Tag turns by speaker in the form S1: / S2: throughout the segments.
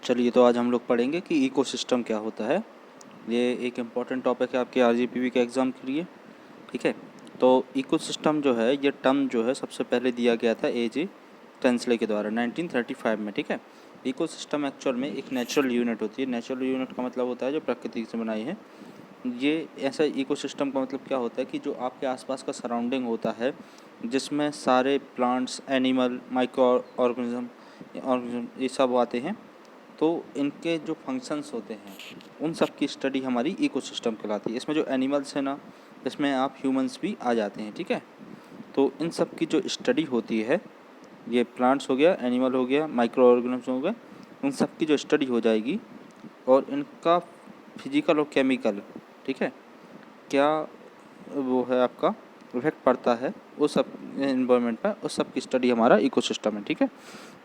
S1: चलिए, तो आज हम लोग पढ़ेंगे कि इकोसिस्टम क्या होता है। ये एक इम्पॉर्टेंट टॉपिक है आपके आरजीपीवी के एग्ज़ाम के लिए। ठीक है, तो इकोसिस्टम जो है ये टर्म जो है सबसे पहले दिया गया था ए.जे. टेंसले के द्वारा 1935 में। ठीक है, इकोसिस्टम एक्चुअल में एक नेचुरल यूनिट होती है। नेचुरल यूनिट का मतलब होता है जो प्रकृति से बनाई है। ये ऐसा इकोसिस्टम का मतलब क्या होता है कि जो आपके आसपास का सराउंडिंग होता है, जिसमें सारे प्लांट्स, एनिमल, माइक्रो ऑर्गेनिज्म ये सब आते हैं, तो इनके जो फंक्शंस होते हैं उन सब की स्टडी हमारी इकोसिस्टम कहलाती है। इसमें जो एनिमल्स हैं ना, इसमें आप ह्यूमंस भी आ जाते हैं। ठीक है, तो इन सब की जो स्टडी होती है, ये प्लांट्स हो गया, एनिमल हो गया, माइक्रो ऑर्गेनिज्म हो गया, उन सब की जो स्टडी हो जाएगी और इनका फिजिकल और केमिकल, ठीक है, क्या वो है आपका इफेक्ट पड़ता है उस सब इन्वायरमेंट पर, उस सब की स्टडी हमारा इकोसिस्टम है। ठीक है,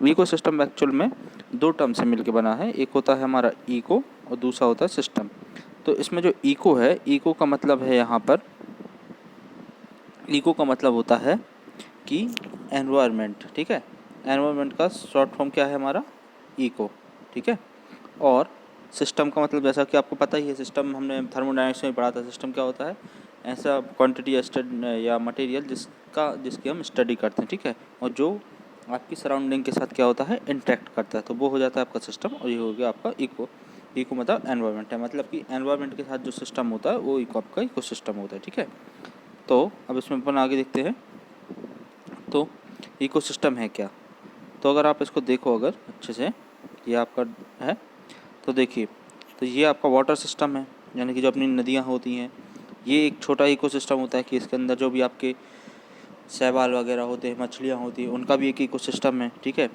S1: इकोसिस्टम एक्चुअल में दो टर्म से मिलकर बना है। एक होता है हमारा इको और दूसरा होता है सिस्टम। तो इसमें जो इको है, इको का मतलब है यहाँ पर, इको का मतलब होता है कि एनवायरनमेंट। ठीक है, एनवायरनमेंट का शॉर्ट फॉर्म क्या है हमारा, इको। ठीक है, और सिस्टम का मतलब जैसा कि आपको पता ही है, सिस्टम हमने थर्मोडायनेमिक्स में पढ़ा था। सिस्टम क्या होता है, ऐसा क्वांटिटी या मटेरियल जिसकी हम स्टडी करते हैं। ठीक है, और जो आपकी सराउंडिंग के साथ क्या होता है, इंटरेक्ट करता है, तो वो हो जाता है आपका सिस्टम। और ये हो गया आपका इको। इको मतलब एनवायरनमेंट है, मतलब कि एनवायरनमेंट के साथ जो सिस्टम होता है वो इको आपका इको सिस्टम होता है। ठीक है, तो अब इसमें अपन आगे देखते हैं। तो इको सिस्टम है क्या, तो अगर आप इसको देखो अगर अच्छे से, ये आपका है, तो देखिए, तो ये आपका वाटर सिस्टम है, यानी कि जो अपनी नदियाँ होती हैं, ये एक छोटा इकोसिस्टम होता है कि इसके अंदर जो भी आपके शैवाल वगैरह होते हैं, मछलियाँ होती हैं, उनका भी एक इकोसिस्टम है। ठीक है,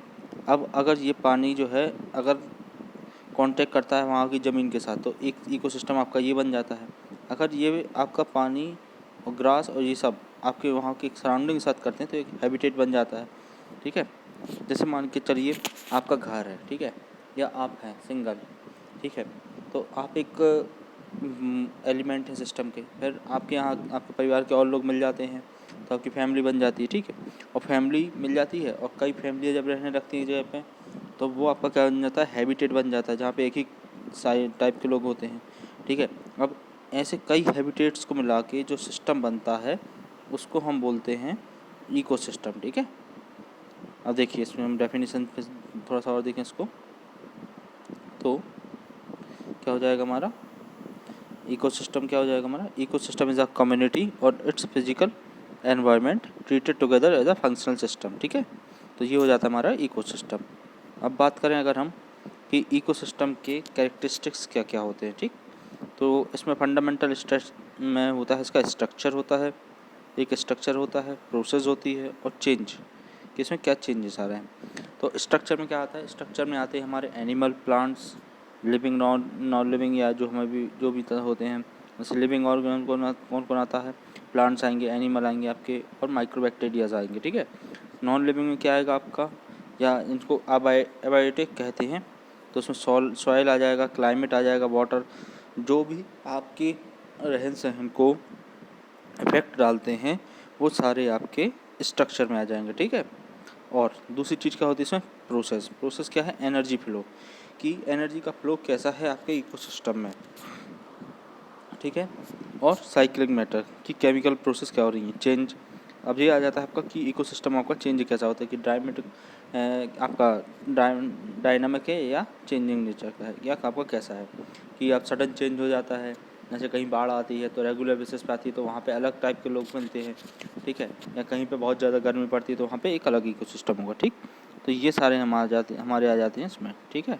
S1: अब अगर ये पानी जो है अगर कांटेक्ट करता है वहाँ की ज़मीन के साथ, तो एक इकोसिस्टम आपका ये बन जाता है। अगर ये आपका पानी और ग्रास और ये सब आपके वहाँ के सराउंडिंग के साथ करते हैं, तो एक हैबिटेट बन जाता है। ठीक है, जैसे मान के चलिए आपका घर है, ठीक है, या आप हैं सिंगल। ठीक है, तो आप एक एलिमेंट है सिस्टम के, फिर आपके यहाँ आपके परिवार के और लोग मिल जाते हैं, तो आपकी फैमिली बन जाती है। ठीक है, और फैमिली मिल जाती है, और कई फैमिलियाँ जब रहने लगती हैं जगह पे, तो वो आपका क्या बन जाता है, हैबिटेट बन जाता है, जहाँ पे एक ही साइड टाइप के लोग होते हैं। ठीक है, अब ऐसे कई हैबिटेट्स को मिला के जो सिस्टम बनता है उसको हम बोलते हैं इकोसिस्टम। ठीक है, अब देखिए इसमें हम डेफिनेशन पे थोड़ा सा और देखें इसको, तो क्या हो जाएगा हमारा इकोसिस्टम, क्या हो जाएगा हमारा इकोसिस्टम इज़ अ कम्युनिटी और its physical environment treated together as a functional system. ठीक है, तो ये हो जाता है हमारा इकोसिस्टम। अब बात करें अगर हम कि इकोसिस्टम के कैरेक्टरिस्टिक्स क्या क्या होते हैं। ठीक, तो इसमें फंडामेंटल स्ट्रक्चर में होता है, इसका स्ट्रक्चर होता है, एक स्ट्रक्चर होता है, प्रोसेस होती है, और चेंज कि इसमें क्या चेंजेस आ रहे हैं। तो स्ट्रक्चर में क्या आता है, स्ट्रक्चर में आते हैं हमारे animal, plants, living, non living, या जो हमें भी जो भी तरह होते हैं। जैसे लिविंग ऑर्गन कौन कौन आता है, प्लांट्स आएंगे, एनिमल आएंगे आपके, और माइक्रोबैक्टीरियाज आएंगे। ठीक है, नॉन लिविंग में क्या आएगा आपका, या इनको अबायोटिक कहते हैं, तो उसमें सॉइल आ जाएगा, क्लाइमेट आ जाएगा, वाटर, जो भी आपके रहन सहन को इफेक्ट डालते हैं वो सारे आपके स्ट्रक्चर में आ जाएंगे। ठीक है, और दूसरी चीज़ क्या होती है इसमें, प्रोसेस क्या है, एनर्जी फ्लो, कि एनर्जी का फ्लो कैसा है आपके इकोसिस्टम में। ठीक है, और साइक्लिक मैटर कि केमिकल प्रोसेस क्या हो रही है, चेंज। अब ये आ जाता है आपका कि इकोसिस्टम आपका चेंज कैसा होता है, कि आपका डायनामिक है या चेंजिंग नेचर का है, या आपका कैसा है कि आप सडन चेंज हो जाता है। जैसे कहीं बाढ़ आती है तो रेगुलर बेसिस पे आती है, तो वहाँ पे अलग टाइप के लोग मिलते हैं। ठीक है, या कहीं पे बहुत ज़्यादा गर्मी पड़ती है तो वहाँ पे एक अलग इकोसिस्टम होगा। ठीक, तो ये सारे हमारे आ जाते हैं इसमें। ठीक है।